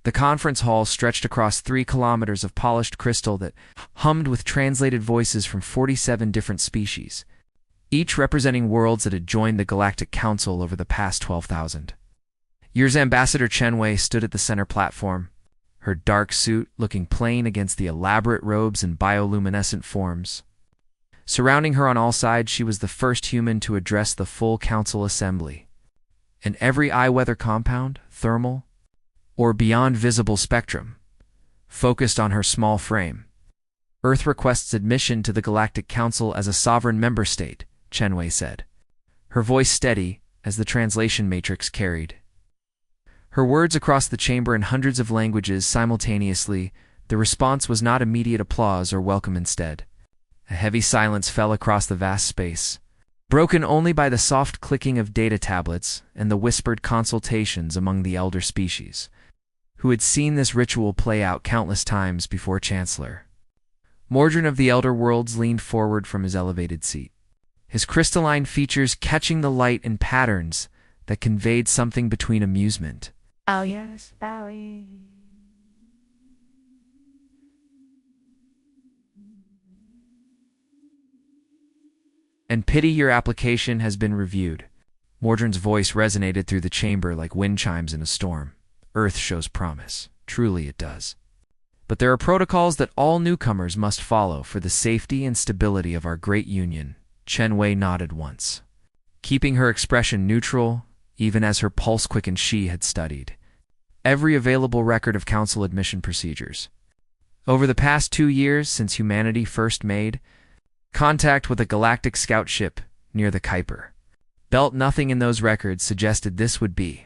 The conference hall stretched across 3 kilometers of polished crystal that hummed with translated voices from 47 different species, each representing worlds that had joined the Galactic Council over the past 12,000 years. Ambassador Chen Wei stood at the center platform, her dark suit looking plain against the elaborate robes and bioluminescent forms. Surrounding her on all sides, she was the first human to address the full council assembly. And every eye-weather compound, thermal, or beyond visible spectrum, focused on her small frame. Earth requests admission to the Galactic Council as a sovereign member state, Chen Wei said, her voice steady as the translation matrix carried her words across the chamber in hundreds of languages simultaneously. The response was not immediate applause or welcome. Instead, a heavy silence fell across the vast space, broken only by the soft clicking of data tablets and the whispered consultations among the elder species, who had seen this ritual play out countless times before. Chancellor Mordrin of the Elder Worlds leaned forward from his elevated seat, his crystalline features catching the light in patterns that conveyed something between amusement and pity. Your application has been reviewed. Mordrin's voice resonated through the chamber like wind chimes in a storm. Earth shows promise. Truly it does. But there are protocols that all newcomers must follow for the safety and stability of our great union. Chen Wei nodded once, keeping her expression neutral, even as her pulse quickened. She had studied every available record of council admission procedures over the past 2 years since humanity first made contact with a galactic scout ship near the Kuiper Belt. Nothing in those records suggested this would be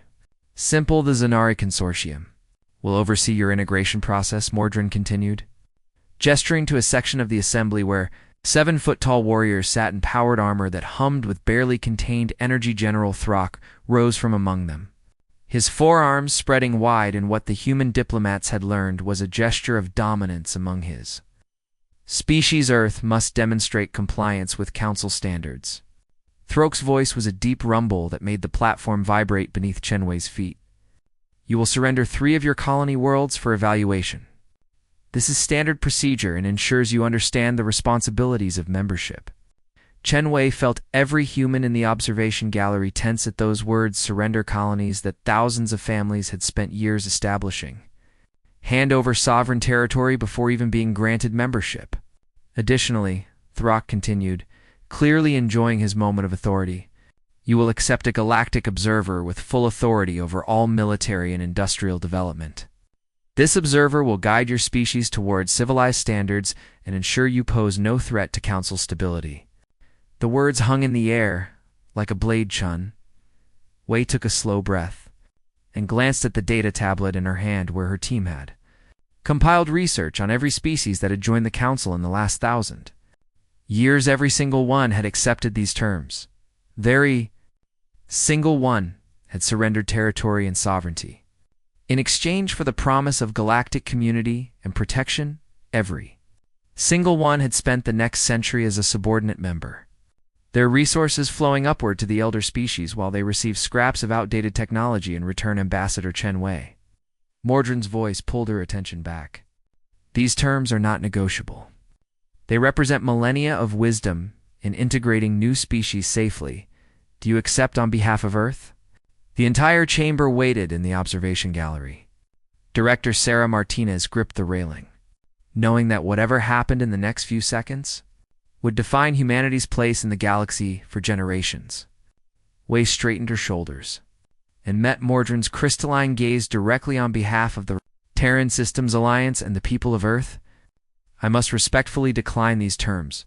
simple. The Zanari Consortium will oversee your integration process, Mordrin continued, gesturing to a section of the assembly where 7-foot-tall warriors sat in powered armor that hummed with barely contained energy. General Throck rose from among them, his forearms spreading wide in what the human diplomats had learned was a gesture of dominance among his species. Earth must demonstrate compliance with council standards. Throke's voice was a deep rumble that made the platform vibrate beneath Chen Wei's feet. You will surrender 3 of your colony worlds for evaluation. This is standard procedure and ensures you understand the responsibilities of membership. Chen Wei felt every human in the observation gallery tense at those words. Surrender colonies that thousands of families had spent years establishing. Hand over sovereign territory before even being granted membership. Additionally, Throck continued, clearly enjoying his moment of authority, you will accept a galactic observer with full authority over all military and industrial development. This observer will guide your species towards civilized standards and ensure you pose no threat to council stability. The words hung in the air like a blade. Chen Wei took a slow breath and glanced at the data tablet in her hand where her team had compiled research on every species that had joined the council in the last 1,000 years. Every single one had accepted these terms. Very single one had surrendered territory and sovereignty. In exchange for the promise of galactic community and protection, every single one had spent the next century as a subordinate member, their resources flowing upward to the elder species while they received scraps of outdated technology in return. Ambassador Chen Wei. Mordrin's voice pulled her attention back. These terms are not negotiable. They represent millennia of wisdom in integrating new species safely. Do you accept on behalf of Earth? The entire chamber waited in the observation gallery. Director Sarah Martinez gripped the railing, knowing that whatever happened in the next few seconds would define humanity's place in the galaxy for generations. Wei straightened her shoulders and met Mordrin's crystalline gaze directly. On behalf of the Terran Systems Alliance and the people of Earth, I must respectfully decline these terms.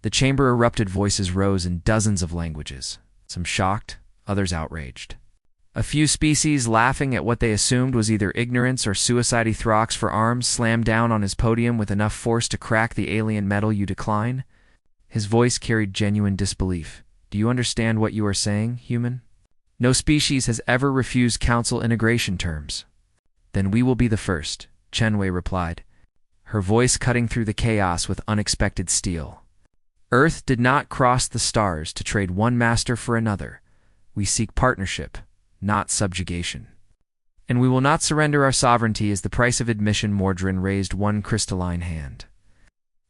The chamber erupted. Voices rose in dozens of languages, some shocked, others outraged. A few species laughing at what they assumed was either ignorance or suicide. Throx for arms slammed down on his podium with enough force to crack the alien metal. You decline? His voice carried genuine disbelief. Do you understand what you are saying, human? No species has ever refused council integration terms. Then we will be the first, Chen Wei replied, her voice cutting through the chaos with unexpected steel. Earth did not cross the stars to trade one master for another. We seek partnership, not subjugation. And we will not surrender our sovereignty as the price of admission. Mordrin raised one crystalline hand,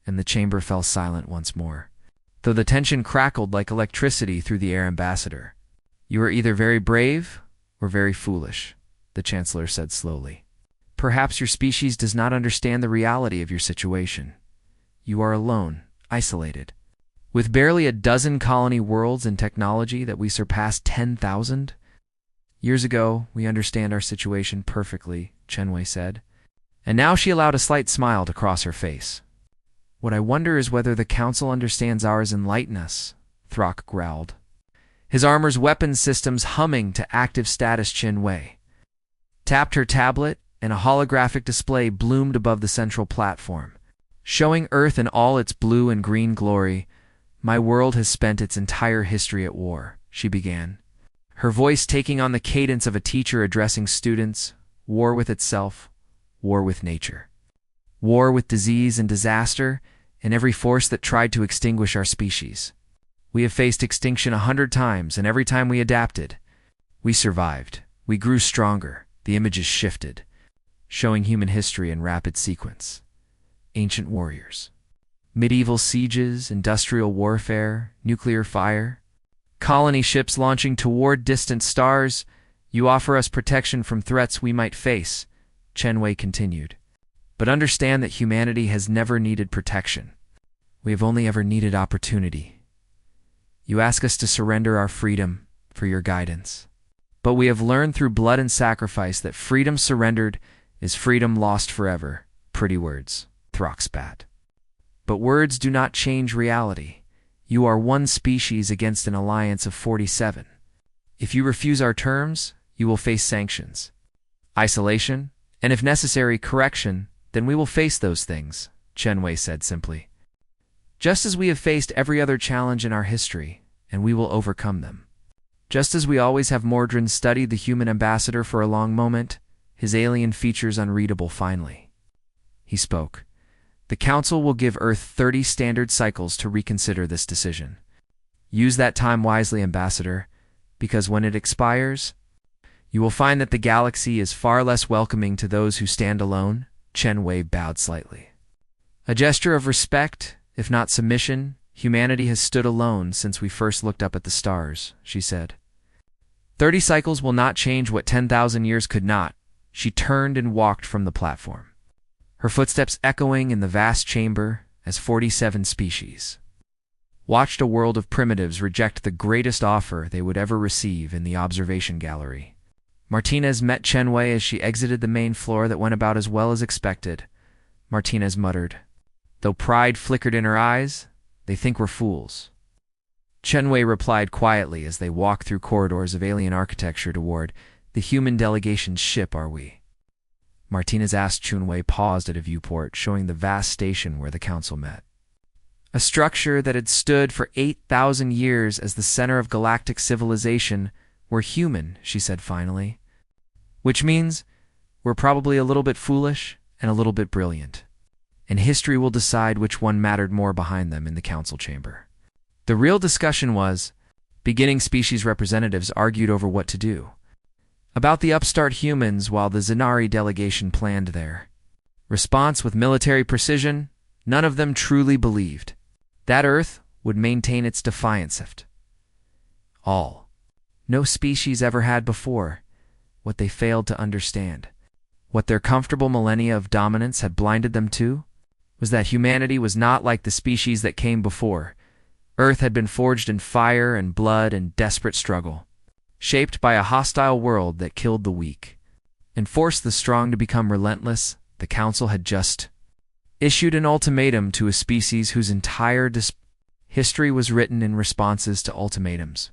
and the chamber fell silent once more, though the tension crackled like electricity through the air. Ambassador, you are either very brave or very foolish, the Chancellor said slowly. Perhaps your species does not understand the reality of your situation. You are alone, isolated. With barely a dozen colony worlds and technology that we surpass 10,000? Years ago, we understand our situation perfectly, Chenwei said. And now she allowed a slight smile to cross her face. What I wonder is whether the Council understands ours. Enlighten us, Throck growled, his armor's weapons systems humming to active status. Chenwei tapped her tablet, and a holographic display bloomed above the central platform, showing Earth in all its blue and green glory. My world has spent its entire history at war, she began, her voice taking on the cadence of a teacher addressing students. War with itself, war with nature, war with disease and disaster, and every force that tried to extinguish our species. We have faced extinction 100 times, and every time we adapted. We survived. We grew stronger. The images shifted, showing human history in rapid sequence. Ancient warriors, medieval sieges, industrial warfare, nuclear fire, colony ships launching toward distant stars. You offer us protection from threats we might face, Chenwei continued. But understand that humanity has never needed protection. We have only ever needed opportunity. You ask us to surrender our freedom for your guidance. But we have learned through blood and sacrifice that freedom surrendered is freedom lost forever. Pretty words, Throck spat. But words do not change reality. You are one species against an alliance of 47. If you refuse our terms, you will face sanctions, isolation, and if necessary, correction. Then we will face those things, Chenwei said simply. Just as we have faced every other challenge in our history, and we will overcome them. Just as we always have. Mordrin studied the human ambassador for a long moment, his alien features unreadable. Finally, he spoke. The Council will give Earth 30 standard cycles to reconsider this decision. Use that time wisely, Ambassador, because when it expires, you will find that the galaxy is far less welcoming to those who stand alone. Chenwei bowed slightly. A gesture of respect, if not submission. Humanity has stood alone since we first looked up at the stars, she said. 30 cycles will not change what 10,000 years could not. She turned and walked from the platform, her footsteps echoing in the vast chamber as 47 species watched a world of primitives reject the greatest offer they would ever receive in the observation gallery. Martinez met Chenwei as she exited the main floor. That went about as well as expected, Martinez muttered, though pride flickered in her eyes. They think we're fools. Chenwei replied quietly as they walked through corridors of alien architecture toward the human delegation's ship. Are we? Martinez asked. Chenwei paused at a viewport showing the vast station where the council met. A structure that had stood for 8,000 years as the center of galactic civilization. We're human, she said finally. Which means we're probably a little bit foolish and a little bit brilliant. And history will decide which one mattered more behind them in the council chamber. The real discussion was, beginning species representatives argued over what to do about the upstart humans while the Zenari delegation planned their response with military precision. None of them truly believed that Earth would maintain its defiance of all no species ever had before. What they failed to understand, what their comfortable millennia of dominance had blinded them to, was that humanity was not like the species that came before. Earth had been forged in fire and blood and desperate struggle, shaped by a hostile world that killed the weak and forced the strong to become relentless. The Council had just issued an ultimatum to a species whose entire history was written in responses to ultimatums.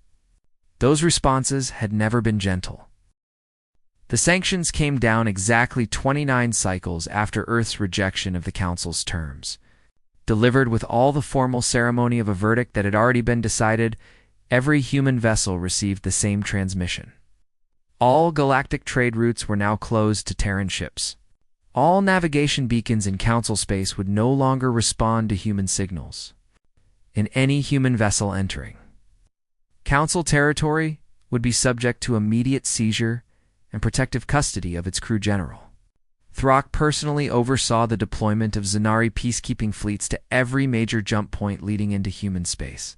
Those responses had never been gentle. The sanctions came down exactly 29 cycles after Earth's rejection of the Council's terms. Delivered with all the formal ceremony of a verdict that had already been decided, every human vessel received the same transmission. All galactic trade routes were now closed to Terran ships. All navigation beacons in Council space would no longer respond to human signals in any human vessel entering Council territory would be subject to immediate seizure and protective custody of its crew general. Throck personally oversaw the deployment of Zanari peacekeeping fleets to every major jump point leading into human space,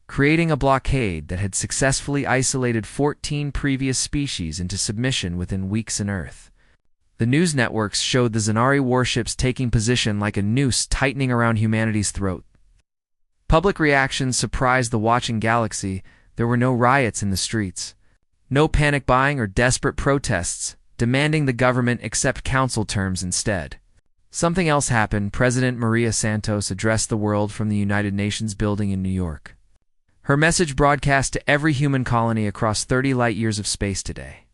creating a blockade that had successfully isolated 14 previous species into submission within weeks on Earth. The news networks showed the Zanari warships taking position like a noose tightening around humanity's throat. Public reactions surprised the watching galaxy. There were no riots in the streets, no panic buying or desperate protests demanding the government accept council terms instead. Something else happened. President Maria Santos addressed the world from the United Nations building in New York. Her message broadcast to every human colony across 30 light-years of space today.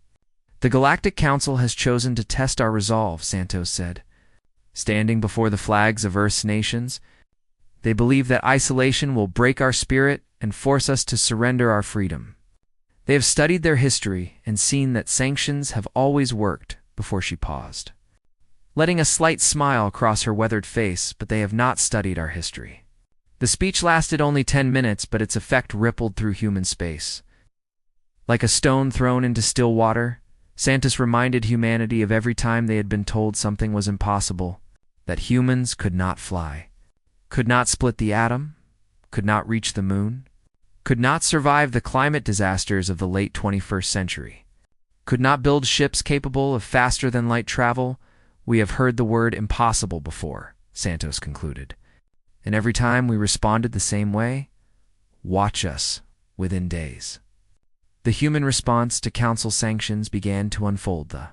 The Galactic Council has chosen to test our resolve, Santos said. Standing before the flags of Earth's nations, they believe that isolation will break our spirit and force us to surrender our freedom. They have studied their history and seen that sanctions have always worked. Before she paused, letting a slight smile cross her weathered face, but they have not studied our history. The speech lasted only 10 minutes, but its effect rippled through human space. Like a stone thrown into still water, Santos reminded humanity of every time they had been told something was impossible, that humans could not fly, could not split the atom, could not reach the moon, could not survive the climate disasters of the late 21st century, could not build ships capable of faster-than-light travel. We have heard the word impossible before, Santos concluded. And every time we responded the same way, watch us within days. The human response to council sanctions began to unfold. The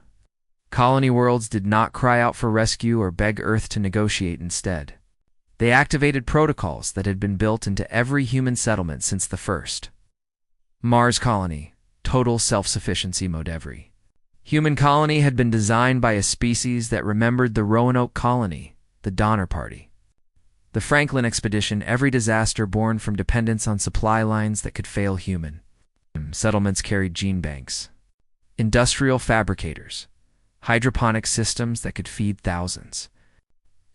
colony worlds did not cry out for rescue or beg Earth to negotiate instead. They activated protocols that had been built into every human settlement since the first Mars colony, total self-sufficiency mode. Every human colony had been designed by a species that remembered the Roanoke colony, the Donner Party, the Franklin expedition. Every disaster born from dependence on supply lines that could fail human settlements carried gene banks, industrial fabricators, hydroponic systems that could feed thousands,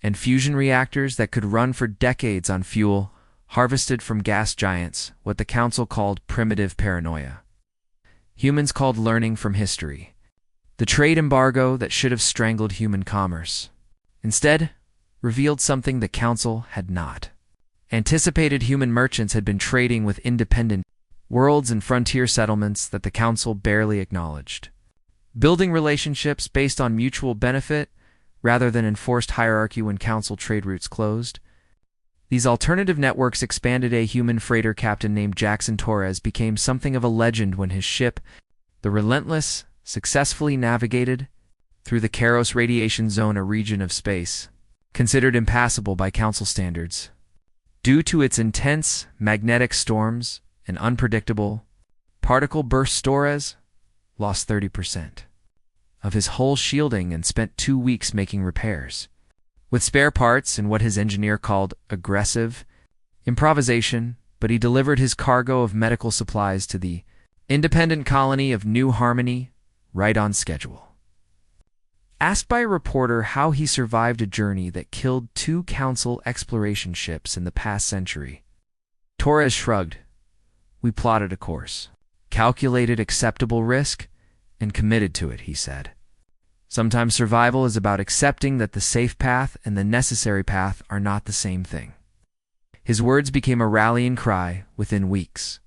and fusion reactors that could run for decades on fuel harvested from gas giants, what the council called primitive paranoia. Humans called learning from history, the trade embargo that should have strangled human commerce. Instead, revealed something the council had not anticipated. Human merchants had been trading with independent worlds and frontier settlements that the council barely acknowledged, building relationships based on mutual benefit rather than enforced hierarchy. When council trade routes closed, these alternative networks expanded. A human freighter captain named Jackson Torres became something of a legend when his ship, the Relentless, successfully navigated through the Karos radiation zone, a region of space considered impassable by council standards. Due to its intense magnetic storms and unpredictable particle bursts, Torres lost 30% of his hull shielding and spent 2 weeks making repairs with spare parts and what his engineer called aggressive improvisation, but he delivered his cargo of medical supplies to the independent colony of New Harmony right on schedule. Asked by a reporter how he survived a journey that killed 2 council exploration ships in the past century, Torres shrugged. We plotted a course, calculated acceptable risk, and committed to it, he said. Sometimes survival is about accepting that the safe path and the necessary path are not the same thing. His words became a rallying cry within weeks.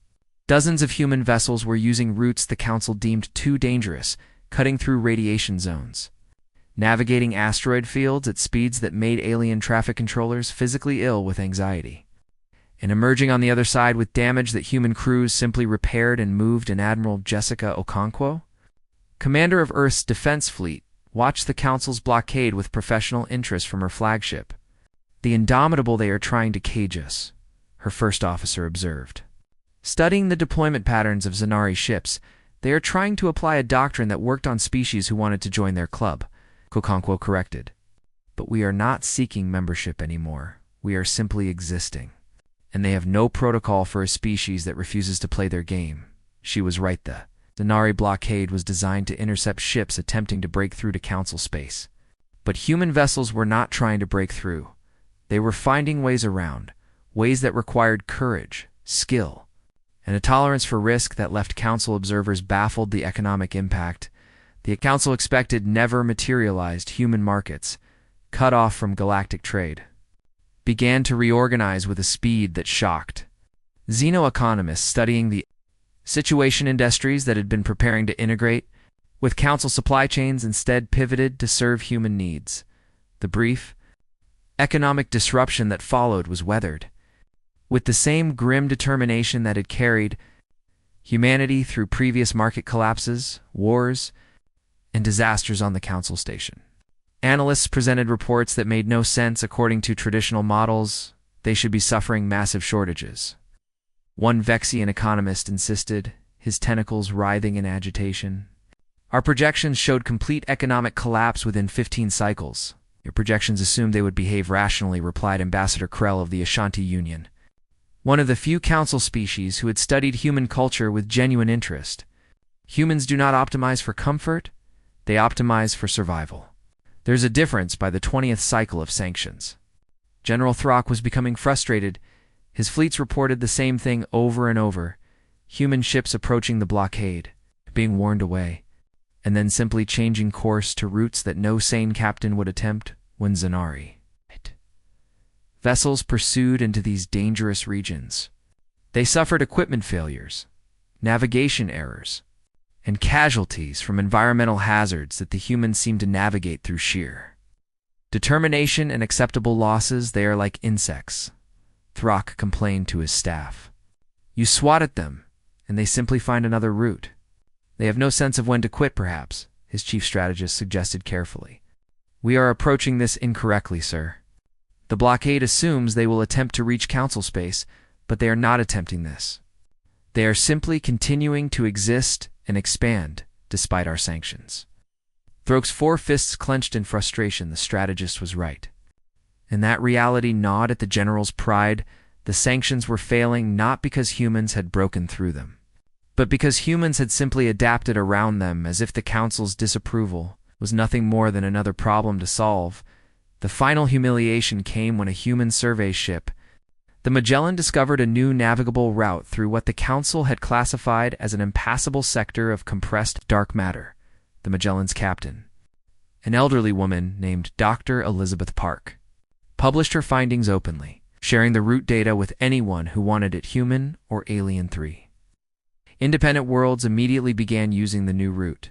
Dozens of human vessels were using routes the council deemed too dangerous, cutting through radiation zones, navigating asteroid fields at speeds that made alien traffic controllers physically ill with anxiety, and emerging on the other side with damage that human crews simply repaired and moved. And Admiral Jessica Okonkwo, commander of Earth's defense fleet, watched the council's blockade with professional interest from her flagship. The indomitable, they are trying to cage us, her first officer observed. Studying the deployment patterns of Zanari ships, they are trying to apply a doctrine that worked on species who wanted to join their club, Okonkwo corrected. But we are not seeking membership anymore. We are simply existing. And they have no protocol for a species that refuses to play their game. She was right. The Zanari blockade was designed to intercept ships attempting to break through to council space. But human vessels were not trying to break through. They were finding ways around, ways that required courage, skill, and a tolerance for risk that left council observers baffled. The economic impact, The council expected never materialized human markets, cut off from galactic trade, began to reorganize with a speed that shocked. Xeno-economists studying the situation industries that had been preparing to integrate with council supply chains instead pivoted to serve human needs. The brief economic disruption that followed was weathered with the same grim determination that had carried humanity through previous market collapses, wars, and disasters on the council station. Analysts presented reports that made no sense according to traditional models. They should be suffering massive shortages. One Vexian economist insisted, his tentacles writhing in agitation. Our projections showed complete economic collapse within 15 cycles. Your projections assumed they would behave rationally, replied Ambassador Krell of the Ashanti Union, one of the few council species who had studied human culture with genuine interest. Humans do not optimize for comfort, they optimize for survival. There's a difference by the 20th cycle of sanctions. General Throck was becoming frustrated. His fleets reported the same thing over and over. Human ships approaching the blockade, being warned away, and then simply changing course to routes that no sane captain would attempt when Zanari. Vessels pursued into these dangerous regions. They suffered equipment failures, navigation errors, and casualties from environmental hazards that the humans seem to navigate through sheer determination and acceptable losses. They are like insects, Throck complained to his staff. You swat at them, and they simply find another route. They have no sense of when to quit, perhaps, his chief strategist suggested carefully. We are approaching this incorrectly, sir. The blockade assumes they will attempt to reach council space, but they are not attempting this. They are simply continuing to exist and expand despite our sanctions. Throke's four fists clenched in frustration. The strategist was right. And that reality gnawed at the general's pride. The sanctions were failing not because humans had broken through them, but because humans had simply adapted around them, as if the council's disapproval was nothing more than another problem to solve. The final humiliation came when a human survey ship, the Magellan, discovered a new navigable route through what the council had classified as an impassable sector of compressed dark matter. The Magellan's captain, an elderly woman named Dr. Elizabeth Park, published her findings openly, sharing the route data with anyone who wanted it, human or alien. 3 independent worlds immediately began using the new route,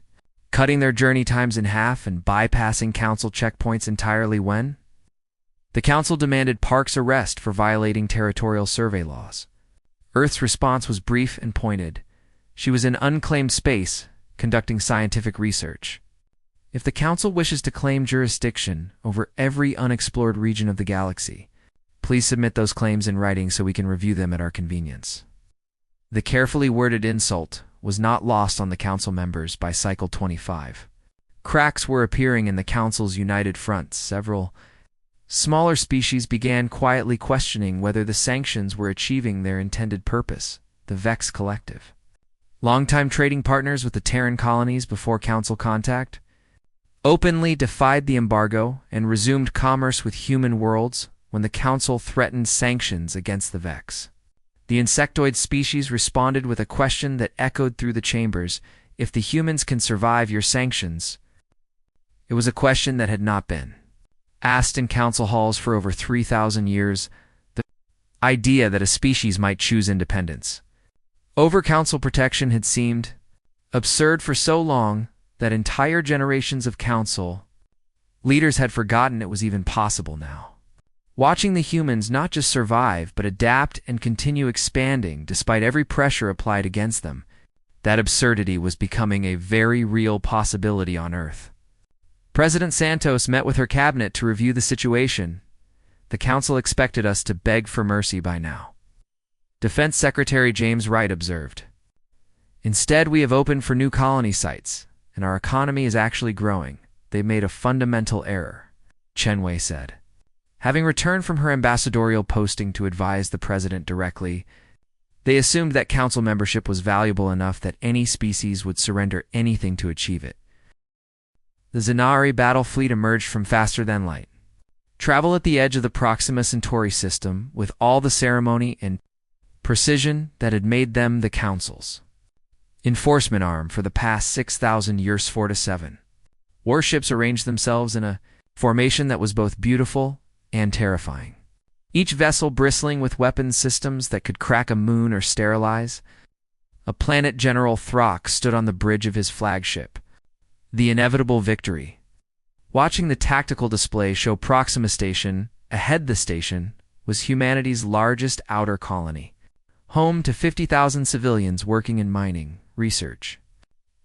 cutting their journey times in half and bypassing council checkpoints entirely. When the council demanded Park's arrest for violating territorial survey laws, Earth's response was brief and pointed. She was in unclaimed space, conducting scientific research. If the council wishes to claim jurisdiction over every unexplored region of the galaxy, please submit those claims in writing so we can review them at our convenience. The carefully worded insult was not lost on the council members. By cycle 25, cracks were appearing in the council's united front. Several smaller species began quietly questioning whether the sanctions were achieving their intended purpose. The Vex Collective, longtime trading partners with the Terran colonies before council contact, openly defied the embargo and resumed commerce with human worlds when the council threatened sanctions against the Vex. The insectoid species responded with a question that echoed through the chambers. If the humans can survive your sanctions? It was a question that had not been asked in council halls for over 3,000 years. The idea that a species might choose independence over council protection had seemed absurd for so long that entire generations of council leaders had forgotten it was even possible now. Watching the humans not just survive but adapt and continue expanding despite every pressure applied against them, that absurdity was becoming a very real possibility on Earth. President Santos met with her cabinet to review the situation. The council expected us to beg for mercy by now, Defense Secretary James Wright observed. Instead, we have opened for new colony sites, and our economy is actually growing. They made a fundamental error, Chenwei said. Having returned from her ambassadorial posting to advise the president directly, they assumed that council membership was valuable enough that any species would surrender anything to achieve it. The Zanari battle fleet emerged from faster than light. Travel at the edge of the Proxima Centauri system with all the ceremony and precision that had made them the council's enforcement arm for the past 6,000 years 4 to 7. Warships arranged themselves in a formation that was both beautiful and terrifying. Each vessel bristling with weapons systems that could crack a moon or sterilize. A planet General Throck stood on the bridge of his flagship, the inevitable victory. Watching the tactical display show Proxima Station, ahead the station, was humanity's largest outer colony, home to 50,000 civilians working in mining, research,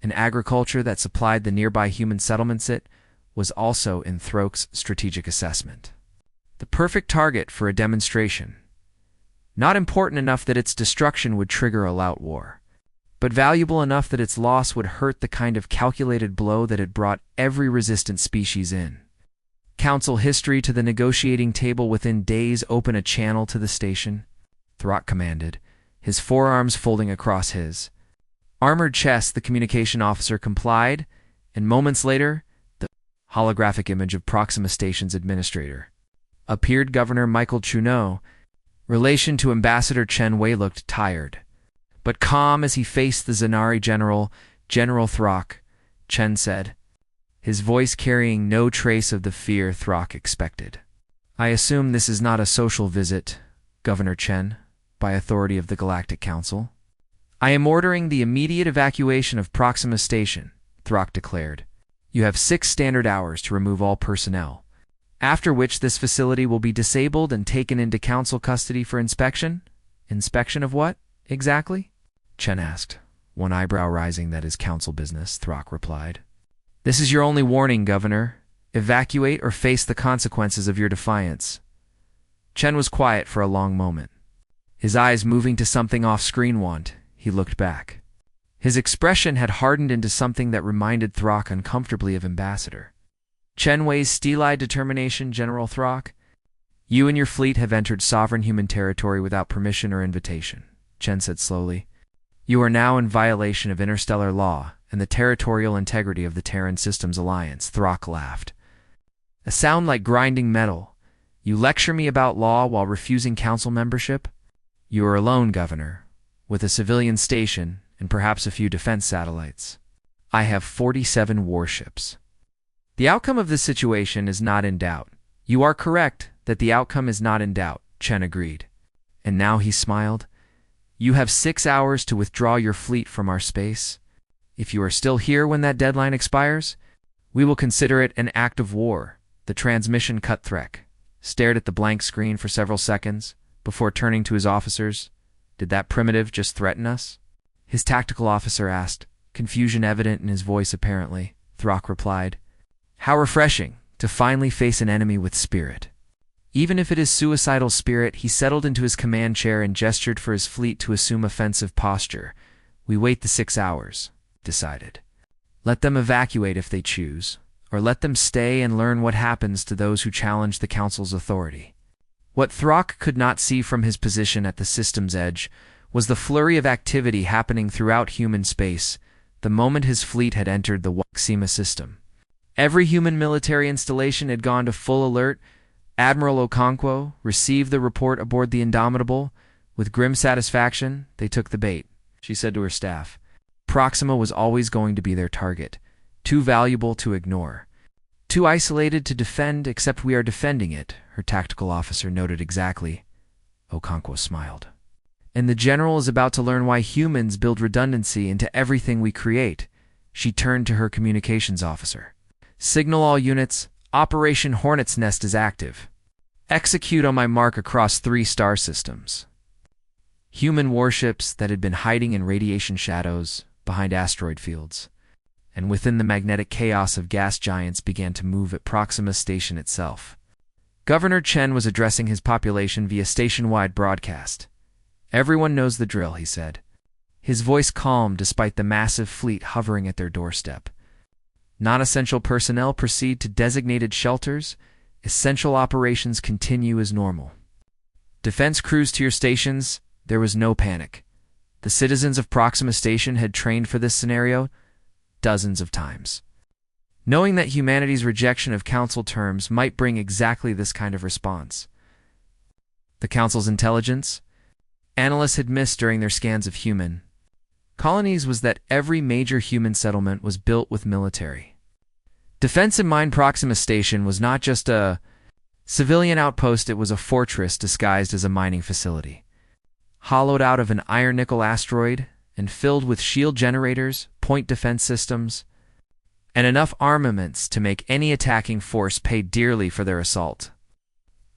and agriculture that supplied the nearby human settlements. It was also in Throck's strategic assessment. The perfect target for a demonstration. Not important enough that its destruction would trigger a loud war, but valuable enough that its loss would hurt the kind of calculated blow that had brought every resistant species in. Council history to the negotiating table within days. Open a channel to the station, Throck commanded, his forearms folding across his armored chest. The communication officer complied, and moments later, the holographic image of Proxima Station's administrator appeared. Governor Michael Chuno. Relation to Ambassador Chen Wei looked tired, but calm as he faced the Zanari general, General Throck. Chen said, his voice carrying no trace of the fear Throck expected. I assume this is not a social visit, Governor Chen, by authority of the Galactic Council. I am ordering the immediate evacuation of Proxima Station, Throck declared. You have 6 standard hours to remove all personnel, after which this facility will be disabled and taken into Council custody for inspection. Inspection of what, exactly? Chen asked, one eyebrow rising. That is Council business, Throck replied. This is your only warning, Governor. Evacuate or face the consequences of your defiance. Chen was quiet for a long moment, his eyes moving to something off-screen. He looked back. His expression had hardened into something that reminded Throck uncomfortably of Ambassador Chen Wei's steel-eyed determination. General Throck, you and your fleet have entered sovereign human territory without permission or invitation, Chen said slowly. You are now in violation of interstellar law and the territorial integrity of the Terran Systems Alliance. Throck laughed, a sound like grinding metal. You lecture me about law while refusing council membership? You are alone, Governor, with a civilian station and perhaps a few defense satellites. I have 47 warships. The outcome of this situation is not in doubt. You are correct that the outcome is not in doubt, Chen agreed. And now he smiled. You have 6 hours to withdraw your fleet from our space. If you are still here when that deadline expires, we will consider it an act of war. The transmission cut. Throck stared at the blank screen for several seconds before turning to his officers. Did that primitive just threaten us? His tactical officer asked, confusion evident in his voice apparently. Throck replied, how refreshing to finally face an enemy with spirit. Even if it is suicidal spirit. He settled into his command chair and gestured for his fleet to assume offensive posture. We wait the 6 hours, decided. Let them evacuate if they choose, or let them stay and learn what happens to those who challenge the Council's authority. What Throck could not see from his position at the system's edge was the flurry of activity happening throughout human space the moment his fleet had entered the Waxima system. Every human military installation had gone to full alert. Admiral Okonkwo received the report aboard the Indomitable. With grim satisfaction, they took the bait, she said to her staff. Proxima was always going to be their target, too valuable to ignore, too isolated to defend, except we are defending it, her tactical officer noted exactly. Okonkwo smiled. And the general is about to learn why humans build redundancy into everything we create. She turned to her communications officer. Signal all units. Operation Hornet's Nest is active. Execute on my mark across 3 star systems. Human warships that had been hiding in radiation shadows behind asteroid fields and within the magnetic chaos of gas giants began to move at Proxima Station itself. Governor Chen was addressing his population via station-wide broadcast. Everyone knows the drill, he said, his voice calm despite the massive fleet hovering at their doorstep. Non-essential personnel proceed to designated shelters. Essential operations continue as normal. Defense crews to your stations. There was no panic. The citizens of Proxima Station had trained for this scenario dozens of times, knowing that humanity's rejection of Council terms might bring exactly this kind of response. The Council's intelligence? Analysts had missed during their scans of human colonies was that every major human settlement was built with military defense in mind. Proxima Station was not just a civilian outpost, it was a fortress disguised as a mining facility. Hollowed out of an iron-nickel asteroid and filled with shield generators, point defense systems, and enough armaments to make any attacking force pay dearly for their assault.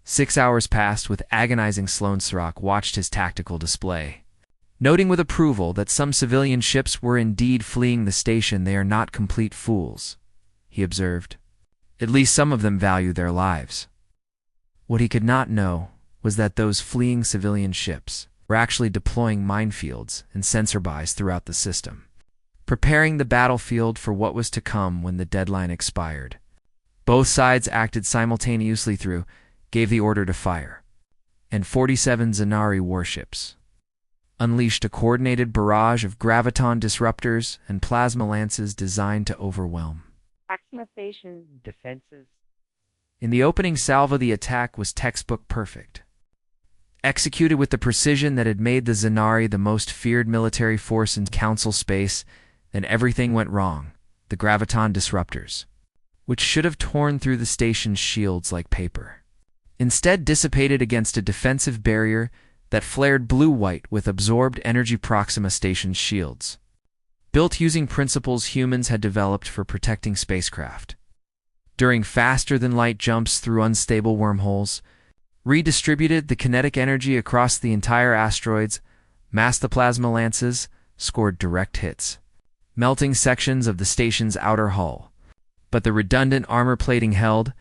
6 hours passed with agonizing. Sloansrock watched his tactical display, noting with approval that some civilian ships were indeed fleeing the station. They are not complete fools, he observed. At least some of them value their lives. What he could not know was that those fleeing civilian ships were actually deploying minefields and sensor buys throughout the system, preparing the battlefield for what was to come when the deadline expired. Both sides acted simultaneously gave the order to fire, and 47 Zanari warships unleashed a coordinated barrage of graviton disruptors and plasma lances designed to overwhelm Proxima Station defenses. In the opening salvo, the attack was textbook perfect, executed with the precision that had made the Zanari the most feared military force in Council space. Then everything went wrong. The graviton disruptors, which should have torn through the station's shields like paper, instead dissipated against a defensive barrier that flared blue-white with absorbed energy. Proxima Station's shields, built using principles humans had developed for protecting spacecraft, during faster-than-light jumps through unstable wormholes, redistributed the kinetic energy across the entire asteroids, massed the plasma lances, scored direct hits, melting sections of the station's outer hull. But the redundant armor plating held,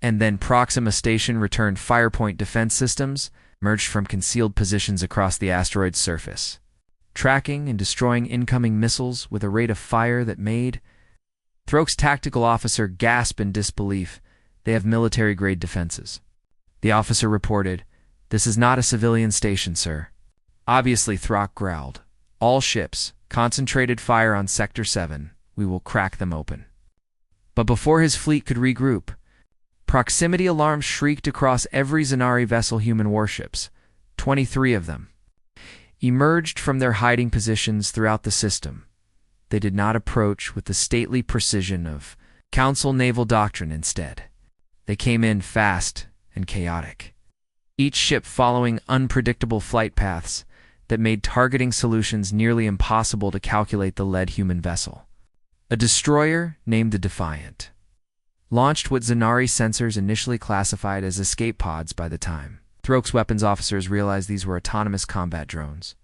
and then Proxima Station returned firepoint defense systems, emerged from concealed positions across the asteroid's surface, tracking and destroying incoming missiles with a rate of fire that made Throke's tactical officer gasp in disbelief. They have military-grade defenses. The officer reported, "This is not a civilian station, sir." Obviously, Throck growled, "All ships, concentrated fire on Sector 7. We will crack them open." But before his fleet could regroup, proximity alarms shrieked across every Zanari vessel. Human warships, 23 of them, emerged from their hiding positions throughout the system. They did not approach with the stately precision of Council naval doctrine. Instead, they came in fast and chaotic, each ship following unpredictable flight paths that made targeting solutions nearly impossible to calculate. The lead human vessel, a destroyer named the Defiant, launched what Zanari sensors initially classified as escape pods. By the time Throke's weapons officers realized these were autonomous combat drones,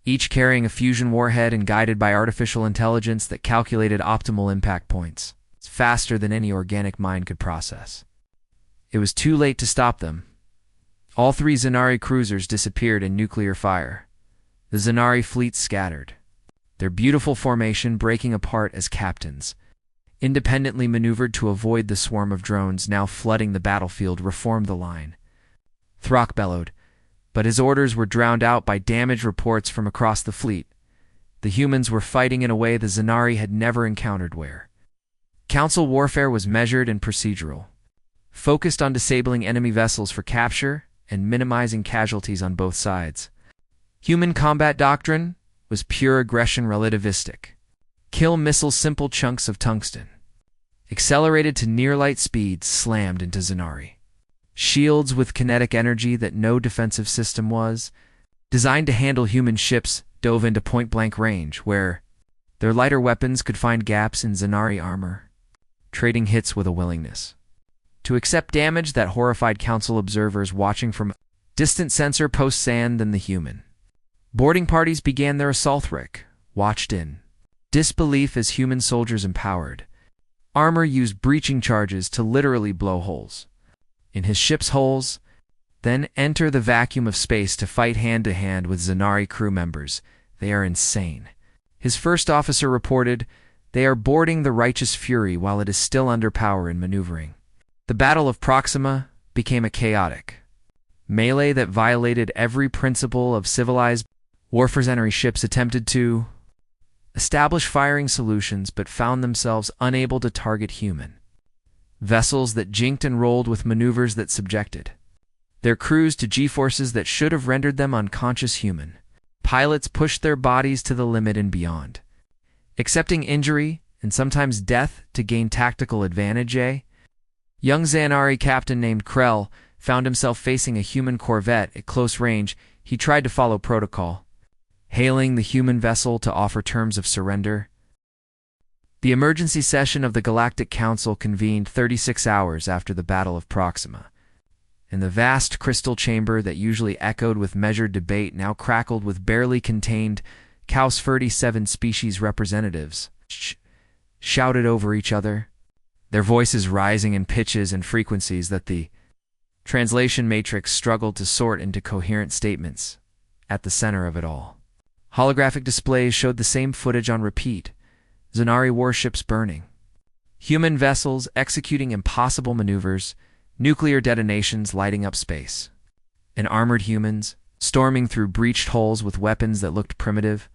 each carrying a fusion warhead and guided by artificial intelligence that calculated optimal impact points. It's faster than any organic mind could process. It was too late to stop them. All 3 Zanari cruisers disappeared in nuclear fire. The Zanari fleet scattered, their beautiful formation breaking apart as captains independently maneuvered to avoid the swarm of drones now flooding the battlefield. Reform the line, Throck bellowed, but his orders were drowned out by damage reports from across the fleet. The humans were fighting in a way the Zanari had never encountered, where Council warfare was measured and procedural, focused on disabling enemy vessels for capture and minimizing casualties on both sides. Human combat doctrine was pure aggression, relativistic. Kill missiles, simple chunks of tungsten, accelerated to near-light speeds, slammed into Zanari shields with kinetic energy that no defensive system was designed to handle. Human ships dove into point-blank range, where their lighter weapons could find gaps in Zanari armor, trading hits with a willingness to accept damage that horrified Council observers watching from distant sensor posts. Sand than the human boarding parties began their assault. Rick watched in disbelief as human soldiers empowered armor used breaching charges to literally blow holes in his ship's hulls, then enter the vacuum of space to fight hand-to-hand with Zanari crew members. They are insane. His first officer reported, "They are boarding the Righteous Fury while it is still under power and maneuvering." The Battle of Proxima became a chaotic melee that violated every principle of civilized warfare. Zanari ships attempted to establish firing solutions but found themselves unable to target human vessels that jinked and rolled with maneuvers that subjected their crews to G-forces that should have rendered them unconscious. Human pilots pushed their bodies to the limit and beyond, accepting injury and sometimes death to gain tactical advantage. A young Zanari captain named Krell found himself facing a human corvette at close range. He tried to follow protocol, hailing the human vessel to offer terms of surrender. The emergency session of the Galactic Council convened 36 hours after the Battle of Proxima, and the vast crystal chamber that usually echoed with measured debate now crackled with barely contained Caus 37 species representatives shouted over each other, their voices rising in pitches and frequencies that the translation matrix struggled to sort into coherent statements. At the center of it all, holographic displays showed the same footage on repeat: Zanari warships burning, human vessels executing impossible maneuvers, nuclear detonations lighting up space, and armored humans storming through breached holes with weapons that looked primitive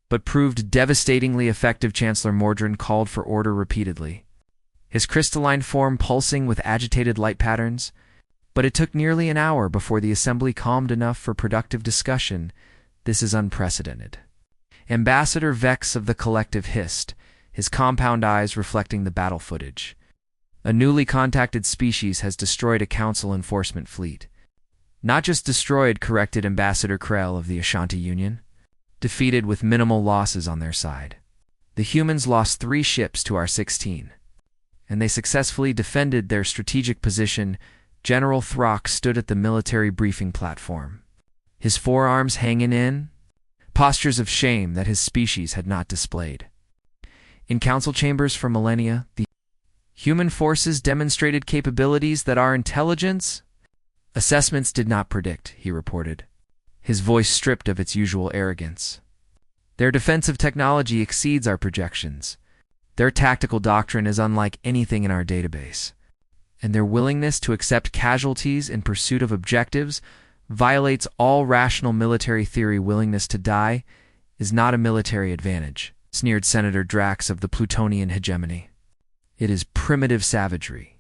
but proved devastatingly effective. Chancellor Mordrin called for order repeatedly, his crystalline form pulsing with agitated light patterns, but it took nearly an hour before the assembly calmed enough for productive discussion. This is unprecedented. Ambassador Vex of the Collective hissed, his compound eyes reflecting the battle footage. A newly contacted species has destroyed a Council enforcement fleet. Not just destroyed, corrected Ambassador Krell of the Ashanti Union. Defeated with minimal losses on their side. The humans lost 3 ships to our 16, and they successfully defended their strategic position. General Throck stood at the military briefing platform, his forearms hanging in, postures of shame that his species had not displayed. In council chambers for millennia, the human forces demonstrated capabilities that our intelligence assessments did not predict, he reported, his voice stripped of its usual arrogance. Their defensive technology exceeds our projections. Their tactical doctrine is unlike anything in our database, and their willingness to accept casualties in pursuit of objectives violates all rational military theory. Willingness to die is not a military advantage, sneered Senator Drax of the Plutonian hegemony. It is primitive savagery.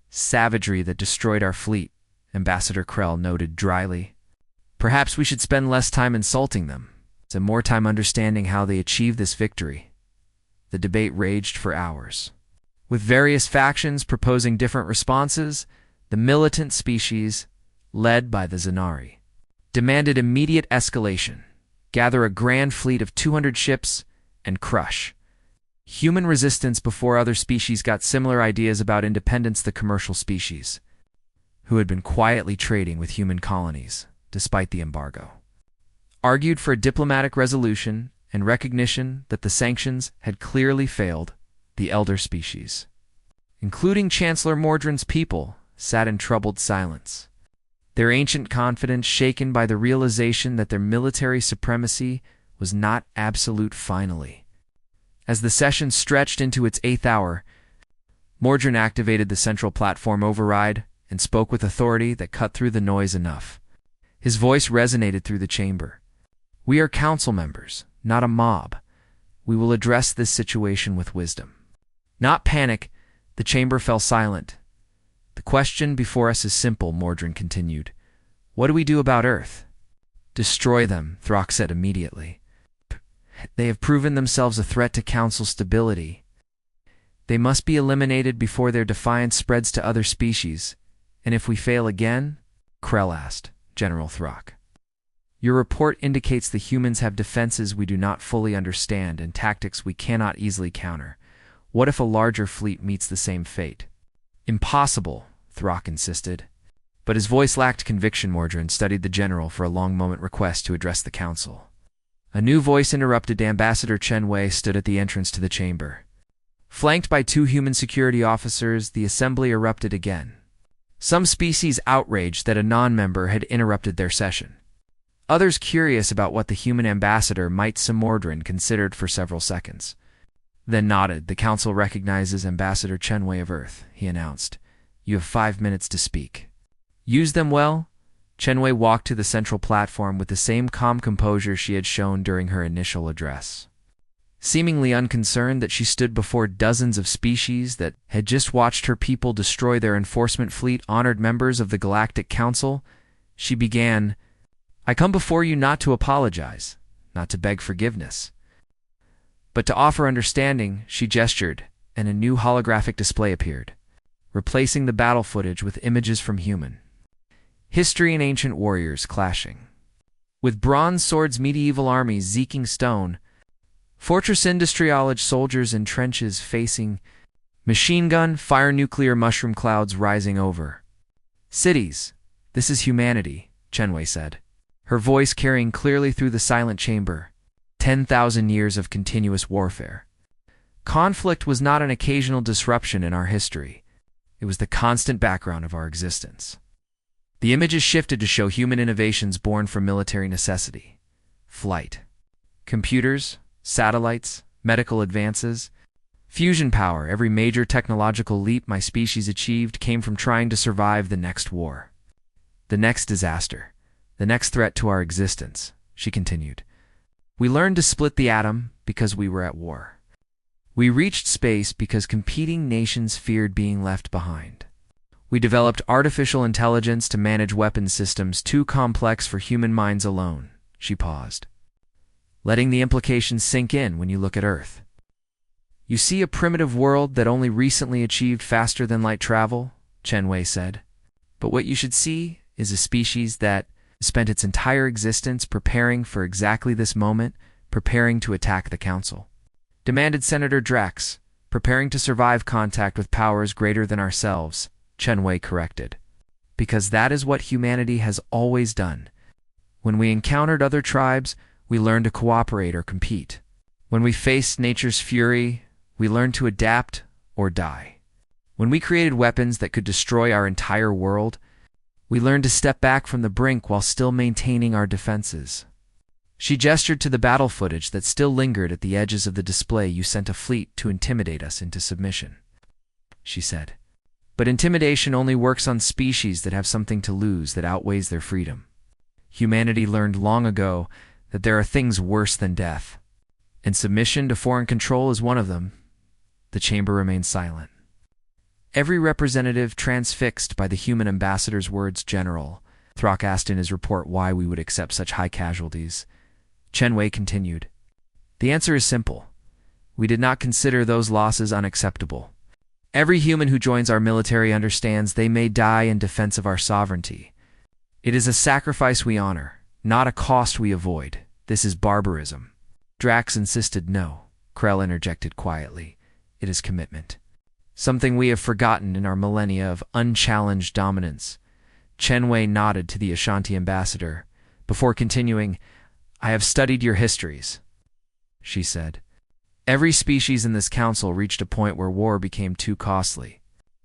Savagery that destroyed our fleet, Ambassador Krell noted dryly. Perhaps we should spend less time insulting them, and more time understanding how they achieved this victory. The debate raged for hours, with various factions proposing different responses. The militant species, led by the Zanari, demanded immediate escalation, gather a grand fleet of 200 ships, and crush human resistance before other species got similar ideas about independence. The commercial species, who had been quietly trading with human colonies despite the embargo, argued for a diplomatic resolution and recognition that the sanctions had clearly failed. The elder species, including Chancellor Mordrin's people, sat in troubled silence, their ancient confidence shaken by the realization that their military supremacy was not absolute. Finally, as the session stretched into its 8th hour, Mordrin activated the central platform override and spoke with authority that cut through the noise enough. His voice resonated through the chamber. We are council members, not a mob. We will address this situation with wisdom, not panic. The chamber fell silent. The question before us is simple, Mordrin continued. What do we do about Earth? Destroy them, Throck said immediately. They have proven themselves a threat to Council stability. They must be eliminated before their defiance spreads to other species. And if we fail again? Krell asked General Throck. Your report indicates the humans have defenses we do not fully understand and tactics we cannot easily counter. What if a larger fleet meets the same fate? Impossible, Throck insisted. But his voice lacked conviction. Mordrin studied the general for a long moment. Request to address the council. A new voice interrupted. Ambassador Chen Wei stood at the entrance to the chamber. Flanked by 2 human security officers, the assembly erupted again. Some species outraged that a non-member had interrupted their session. Others curious about what the human ambassador might. Mordrin considered for several seconds, then nodded. The council recognizes Ambassador Chen Wei of Earth, he announced. You have 5 minutes to speak. Use them well. Chen Wei walked to the central platform with the same calm composure she had shown during her initial address. Seemingly unconcerned that she stood before dozens of species that had just watched her people destroy their enforcement fleet, honored members of the Galactic Council, she began, I come before you not to apologize, not to beg forgiveness, but to offer understanding. She gestured, and a new holographic display appeared, replacing the battle footage with images from human history and ancient warriors clashing. With bronze swords, medieval armies zeeking stone, fortress industrialage soldiers in trenches facing machine gun, fire, nuclear mushroom clouds rising over cities. This is humanity, Chenwei said, her voice carrying clearly through the silent chamber. 10,000 years of continuous warfare. Conflict was not an occasional disruption in our history. It was the constant background of our existence. The images shifted to show human innovations born from military necessity. Flight. Computers, satellites, medical advances, fusion power. Every major technological leap my species achieved came from trying to survive the next war, the next disaster, the next threat to our existence, she continued. We learned to split the atom because we were at war. We reached space because competing nations feared being left behind. We developed artificial intelligence to manage weapon systems too complex for human minds alone. She paused, letting the implications sink in. When you look at Earth, you see a primitive world that only recently achieved faster-than-light travel, Chenwei said. But what you should see is a species that spent its entire existence preparing for exactly this moment, preparing to attack the Council. Demanded Senator Drax, preparing to survive contact with powers greater than ourselves, Chenwei corrected. Because that is what humanity has always done. When we encountered other tribes, we learned to cooperate or compete. When we faced nature's fury, we learned to adapt or die. When we created weapons that could destroy our entire world, we learned to step back from the brink while still maintaining our defenses. She gestured to the battle footage that still lingered at the edges of the display. You sent a fleet to intimidate us into submission, she said. But intimidation only works on species that have something to lose that outweighs their freedom. Humanity learned long ago that there are things worse than death, and submission to foreign control is one of them. The chamber remained silent. Every representative transfixed by the human ambassador's words. General Throck asked in his report why we would accept such high casualties. Chenwei continued. The answer is simple. We did not consider those losses unacceptable. Every human who joins our military understands they may die in defense of our sovereignty. It is a sacrifice we honor, not a cost we avoid. This is barbarism. Drax insisted. No, Krell interjected quietly. It is commitment. Something we have forgotten in our millennia of unchallenged dominance. Chenwei nodded to the Ashanti ambassador. Before continuing, I have studied your histories, she said. Every species in this council reached a point where war became too costly,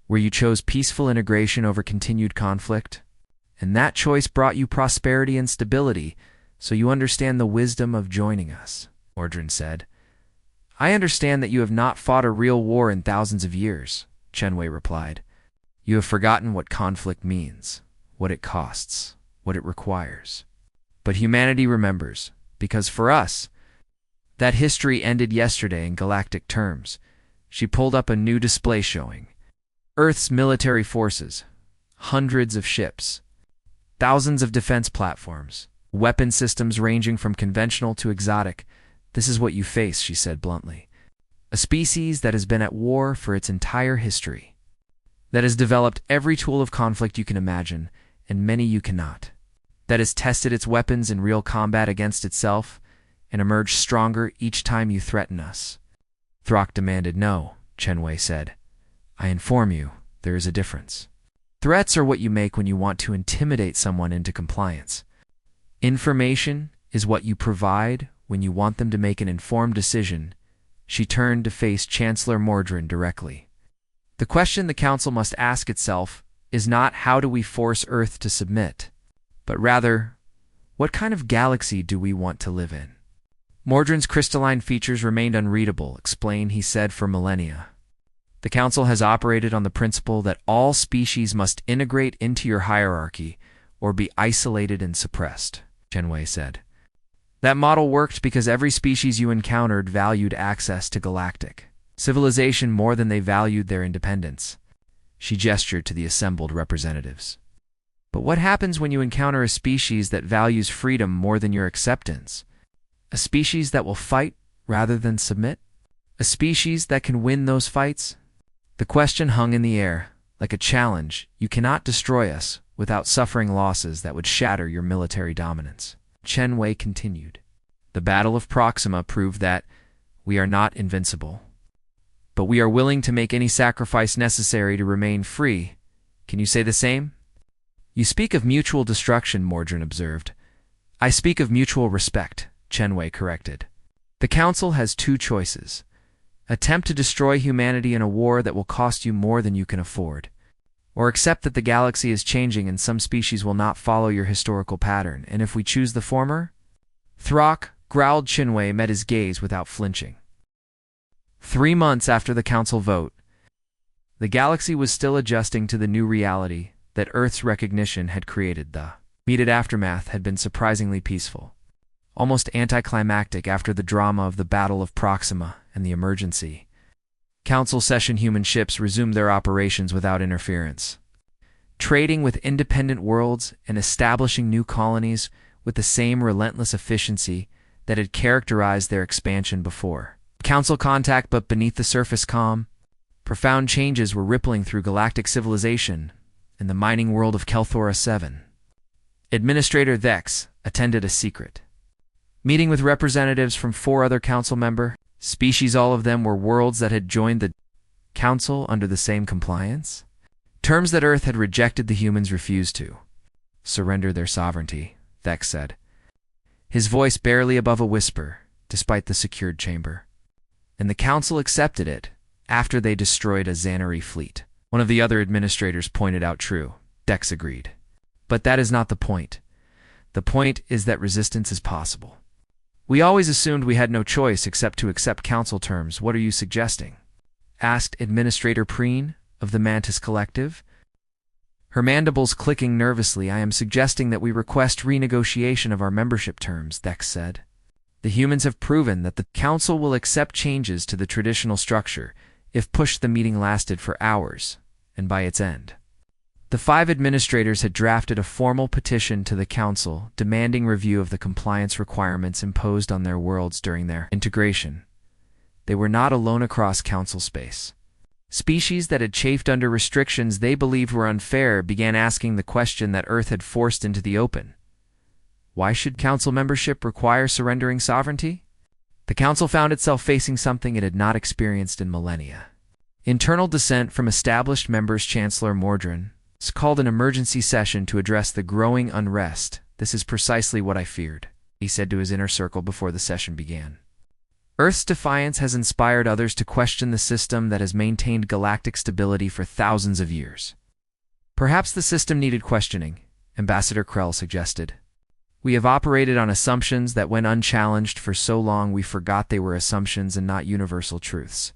where you chose peaceful integration over continued conflict. And that choice brought you prosperity and stability, so you understand the wisdom of joining us, Mordrin said. I understand that you have not fought a real war in thousands of years, Chenwei replied. You have forgotten what conflict means, what it costs, what it requires. But humanity remembers, because for us, that history ended yesterday in galactic terms. She pulled up a new display showing Earth's military forces, hundreds of ships, thousands of defense platforms, weapon systems ranging from conventional to exotic. This is what you face, she said bluntly. A species that has been at war for its entire history, that has developed every tool of conflict you can imagine, and many you cannot, that has tested its weapons in real combat against itself, and emerged stronger each time you threaten us. Throck demanded. No, Chenwei said. I inform you, there is a difference. Threats are what you make when you want to intimidate someone into compliance. Information is what you provide when you want them to make an informed decision. She turned to face Chancellor Mordrin directly. The question the Council must ask itself is not how do we force Earth to submit, but rather, what kind of galaxy do we want to live in? Mordrin's crystalline features remained unreadable. Explain, he said, for millennia. The Council has operated on the principle that all species must integrate into your hierarchy or be isolated and suppressed, Chenwei said. That model worked because every species you encountered valued access to galactic civilization more than they valued their independence. She gestured to the assembled representatives. But what happens when you encounter a species that values freedom more than your acceptance? A species that will fight rather than submit? A species that can win those fights? The question hung in the air, like a challenge. You cannot destroy us without suffering losses that would shatter your military dominance. Chen Wei continued. The Battle of Proxima proved that we are not invincible, but we are willing to make any sacrifice necessary to remain free. Can you say the same? You speak of mutual destruction, Mordrin observed. I speak of mutual respect, Chen Wei corrected. The Council has two choices. Attempt to destroy humanity in a war that will cost you more than you can afford, or accept that the galaxy is changing and some species will not follow your historical pattern, and if we choose the former? Throck, growled. Chen Wei met his gaze without flinching. 3 months after the Council vote, the galaxy was still adjusting to the new reality that Earth's recognition had created. The immediate aftermath had been surprisingly peaceful, almost anticlimactic after the drama of the Battle of Proxima and the emergency. Council session human ships resumed their operations without interference, trading with independent worlds and establishing new colonies with the same relentless efficiency that had characterized their expansion before. Council contact, but beneath the surface calm, profound changes were rippling through galactic civilization in the mining world of Kelthora 7. Administrator Thex attended a secret meeting with representatives from 4 other council member species. All of them were worlds that had joined the council under the same compliance. Terms that Earth had rejected. The humans refused to surrender their sovereignty, Thex said, his voice barely above a whisper, despite the secured chamber. And the council accepted it after they destroyed a Xanari fleet. One of the other administrators pointed out. True, Thex agreed. But that is not the point. The point is that resistance is possible. We always assumed we had no choice except to accept council terms. What are you suggesting? Asked Administrator Preen of the Mantis Collective, her mandibles clicking nervously. I am suggesting that we request renegotiation of our membership terms, Thex said. The humans have proven that the council will accept changes to the traditional structure if pushed. The meeting lasted for hours, and by its end, the 5 administrators had drafted a formal petition to the council demanding review of the compliance requirements imposed on their worlds during their integration. They were not alone across council space. Species that had chafed under restrictions they believed were unfair began asking the question that Earth had forced into the open. Why should council membership require surrendering sovereignty? The council found itself facing something it had not experienced in millennia. Internal dissent from established members. Chancellor Mordrin called an emergency session to address the growing unrest. This is precisely what I feared, he said to his inner circle before the session began. Earth's defiance has inspired others to question the system that has maintained galactic stability for thousands of years. Perhaps the system needed questioning, Ambassador Krell suggested. We have operated on assumptions that went unchallenged for so long we forgot they were assumptions and not universal truths.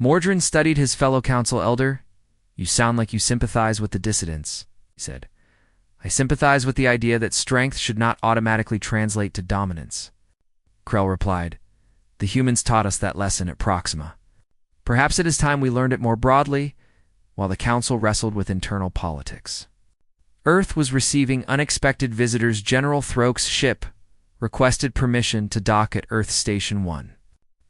Mordrin studied his fellow council elder. You sound like you sympathize with the dissidents, he said. I sympathize with the idea that strength should not automatically translate to dominance. Krell replied. The humans taught us that lesson at Proxima. Perhaps it is time we learned it more broadly, while the council wrestled with internal politics. Earth was receiving unexpected visitors. General Throke's ship requested permission to dock at Earth Station 1.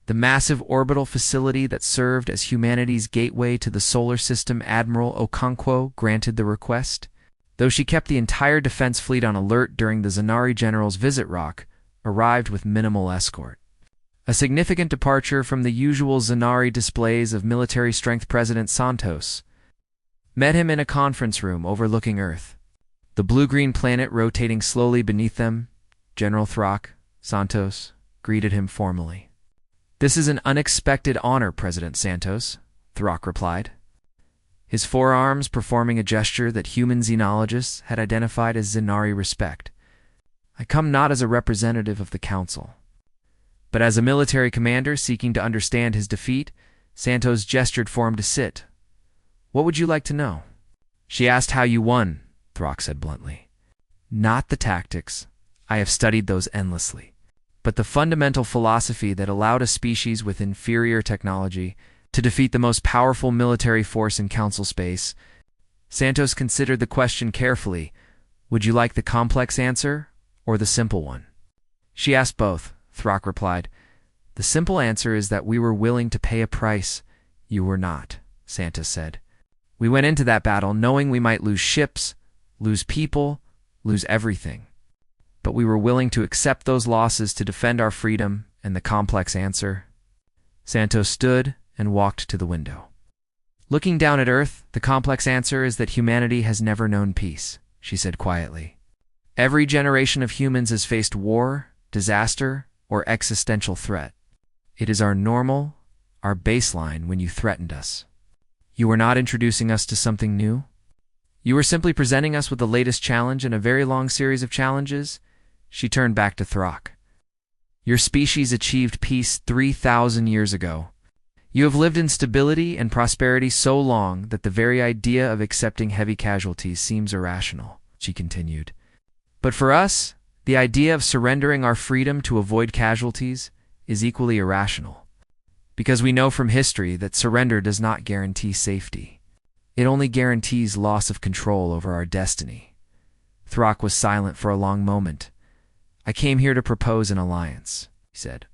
The massive orbital facility that served as humanity's gateway to the solar system. Admiral Okonkwo granted the request, though she kept the entire defense fleet on alert during the Xanari general's visit. Rock arrived with minimal escort. A significant departure from the usual Xanari displays of military strength. President Santos met him in a conference room overlooking Earth, the blue-green planet rotating slowly beneath them. General Throck, Santos, greeted him formally. This is an unexpected honor, President Santos, Throck replied, his forearms performing a gesture that human xenologists had identified as Xanari respect. I come not as a representative of the Council, but as a military commander seeking to understand his defeat. Santos gestured for him to sit. What would you like to know? She asked how you won, Throck said bluntly. Not the tactics. I have studied those endlessly. But the fundamental philosophy that allowed a species with inferior technology to defeat the most powerful military force in Council space. Santos considered the question carefully, Would you like the complex answer or the simple one? She asked both. Throck replied. The simple answer is that we were willing to pay a price you were not, Santos said. We went into that battle knowing we might lose ships, lose people, lose everything. But we were willing to accept those losses to defend our freedom. And the complex answer? Santos stood and walked to the window. Looking down at Earth, the complex answer is that humanity has never known peace, she said quietly. Every generation of humans has faced war, disaster, or existential threat. It is our normal, our baseline when you threatened us. You were not introducing us to something new. You were simply presenting us with the latest challenge in a very long series of challenges. She turned back to Throck. Your species achieved peace 3,000 years ago. You have lived in stability and prosperity so long that the very idea of accepting heavy casualties seems irrational, she continued. But for us, the idea of surrendering our freedom to avoid casualties is equally irrational. Because we know from history that surrender does not guarantee safety. It only guarantees loss of control over our destiny. Throck was silent for a long moment. I came here to propose an alliance, he said.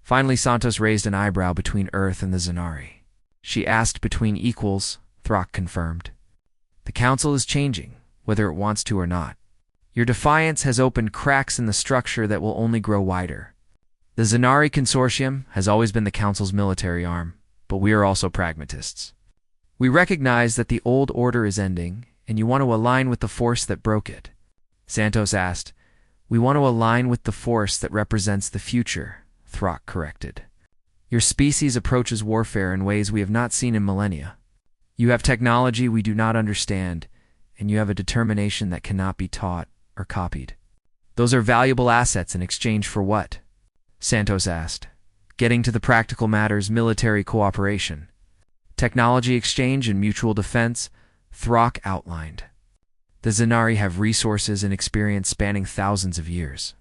Finally, Santos raised an eyebrow between Earth and the Zanari. She asked between equals, Throck confirmed. The Council is changing, whether it wants to or not. Your defiance has opened cracks in the structure that will only grow wider. The Zanari Consortium has always been the Council's military arm, but we are also pragmatists. We recognize that the old order is ending, and you want to align with the force that broke it. Santos asked, We want to align with the force that represents the future, Throck corrected. Your species approaches warfare in ways we have not seen in millennia. You have technology we do not understand, and you have a determination that cannot be taught or copied. Those are valuable assets in exchange for what? Santos asked. Getting to the practical matters, military cooperation. Technology exchange and mutual defense, Throck outlined. The Zanari have resources and experience spanning thousands of years.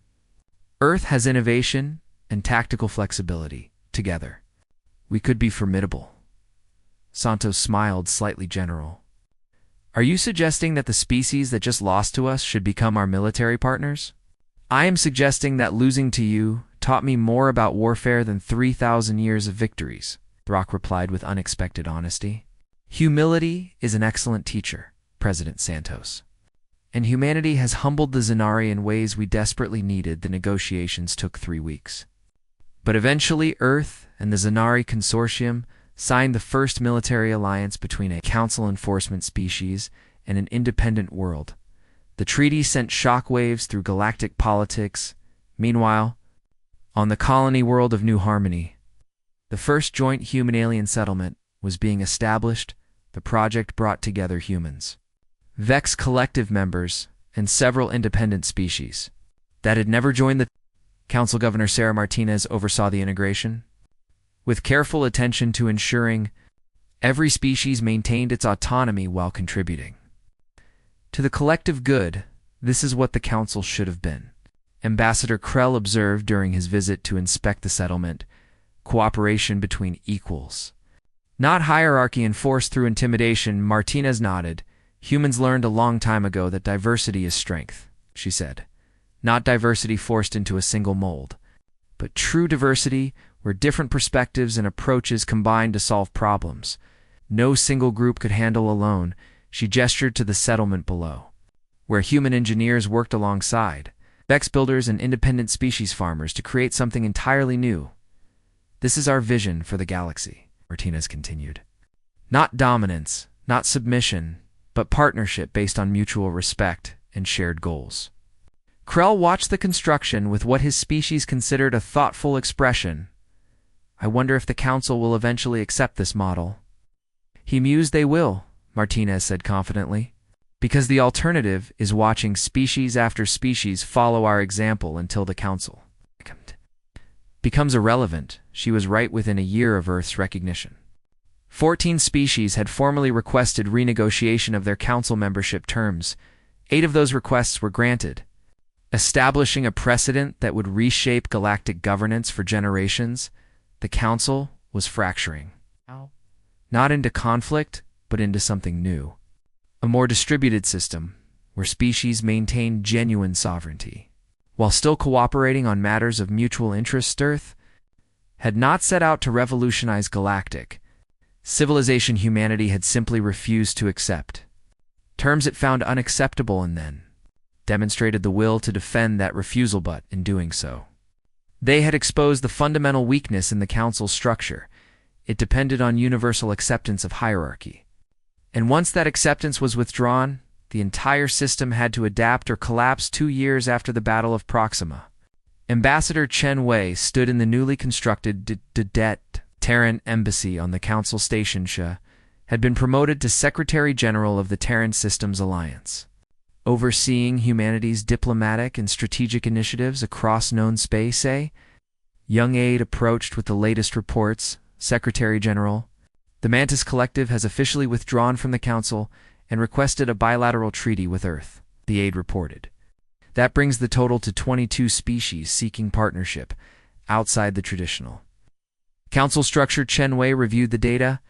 Earth has innovation and tactical flexibility, together. We could be formidable. Santos smiled, slightly general. Are you suggesting that the species that just lost to us should become our military partners? I am suggesting that losing to you taught me more about warfare than 3,000 years of victories, Throck replied with unexpected honesty. Humility is an excellent teacher, President Santos. And humanity has humbled the Zanari in ways we desperately needed. The negotiations took 3 weeks. But eventually Earth and the Zanari Consortium signed the first military alliance between a council enforcement species and an independent world. The treaty sent shockwaves through galactic politics. Meanwhile, on the colony world of New Harmony, the first joint human-alien settlement was being established. The project brought together humans, Vex collective members, and several independent species that had never joined the Council. Governor Sarah Martinez oversaw the integration, with careful attention to ensuring every species maintained its autonomy while contributing to the collective good. This is what the Council should have been, Ambassador Krell observed during his visit to inspect the settlement. Cooperation between equals, not hierarchy enforced through intimidation. Martinez nodded. Humans learned a long time ago that diversity is strength, she said. Not diversity forced into a single mold, but true diversity where different perspectives and approaches combine to solve problems no single group could handle alone. She gestured to the settlement below, where human engineers worked alongside Vex builders and independent species farmers to create something entirely new. This is our vision for the galaxy, Martinez continued. Not dominance, not submission, but partnership based on mutual respect and shared goals. Krell watched the construction with what his species considered a thoughtful expression. I wonder if the Council will eventually accept this model. He mused. They will, Martinez said confidently, because the alternative is watching species after species follow our example until the Council becomes irrelevant. She was right. Within a year of Earth's recognition, 14 species had formally requested renegotiation of their Council membership terms. 8 of those requests were granted, establishing a precedent that would reshape galactic governance for generations. The Council was fracturing, not into conflict, but into something new. A more distributed system, where species maintained genuine sovereignty. While still cooperating on matters of mutual interest, Earth had not set out to revolutionize galactic civilization. Humanity had simply refused to accept terms it found unacceptable, and then demonstrated the will to defend that refusal. But in doing so, they had exposed the fundamental weakness in the Council's structure. It depended on universal acceptance of hierarchy. And once that acceptance was withdrawn, the entire system had to adapt or collapse. 2 years after the Battle of Proxima, Ambassador Chen Wei stood in the newly constructed Terran embassy on the Council Station. She had been promoted to Secretary General of the Terran Systems Alliance, overseeing humanity's diplomatic and strategic initiatives across known space. A young aide approached with the latest reports. Secretary General, the Mantis Collective has officially withdrawn from the Council and requested a bilateral treaty with Earth, the aide reported. That brings the total to 22 species seeking partnership outside the traditional Council structure. Chen Wei reviewed the data.